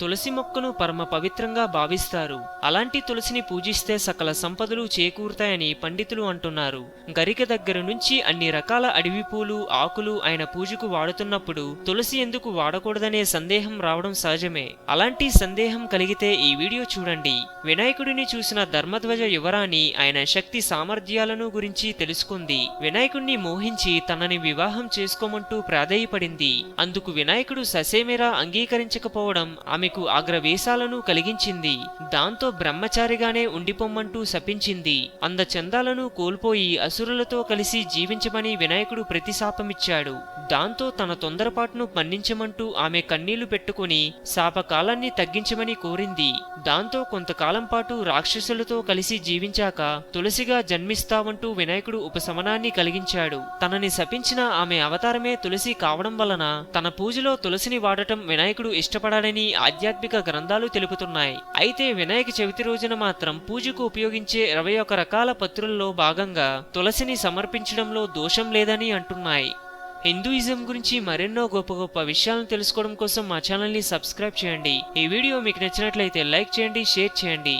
తులసి మొక్కను పరమ పవిత్రంగా భావిస్తారు. అలాంటి తులసిని పూజిస్తే సకల సంపదలు చేకూరుతాయని పండితులు అంటున్నారు. గరిక దగ్గర నుంచి అన్ని రకాల అడవి పూలు, ఆకులు ఆయన పూజకు వాడుతున్నప్పుడు తులసి ఎందుకు వాడకూడదనే సందేహం రావడం సహజమే. అలాంటి సందేహం కలిగితే ఈ వీడియో చూడండి. వినాయకుడిని చూసిన ధర్మధ్వజ యువరాణి ఆయన శక్తి సామర్థ్యాలను గురించి తెలుసుకుంది. వినాయకుడిని మోహించి తనని వివాహం చేసుకోమంటూ ప్రాధేయపడింది. అందుకు వినాయకుడు ససేమిరా అంగీకరించకపోవడం ఆమెకు ఆగ్రవేశాలను కలిగించింది. దాంతో బ్రహ్మచారిగానే ఉండిపోమ్మంటూ శపించింది. అందచందాలను కోల్పోయి అసురులతో కలిసి జీవించమని వినాయకుడు ప్రతిశాపమిచ్చాడు. దాంతో తన తొందరపాటును మన్నించమంటూ ఆమె కన్నీళ్లు పెట్టుకుని శాపకాలాన్ని తగ్గించమని కోరింది. దాంతో కొంతకాలం పాటు రాక్షసులతో కలిసి జీవించాక తులసిగా జన్మిస్తావంటూ వినాయకుడు ఉపశమనాన్ని కలిగించాడు. తనని శపించిన ఆమె అవతారమే తులసి కావడం వలన తన పూజలో తులసిని వాడటం వినాయకుడు ఇష్టపడాడని ఆధ్యాత్మిక గ్రంథాలు తెలుపుతున్నాయి. అయితే వినాయక చవితి రోజున మాత్రం పూజకు ఉపయోగించే 21 రకాల పత్రుల్లో భాగంగా తులసిని సమర్పించడంలో దోషం లేదని అంటున్నాయి. హిందూయిజం గురించి మరెన్నో గొప్ప గొప్ప విషయాలను తెలుసుకోవడం కోసం మా ఛానల్ని సబ్స్క్రైబ్ చేయండి. ఈ వీడియో మీకు నచ్చినట్లయితే లైక్ చేయండి, షేర్ చేయండి.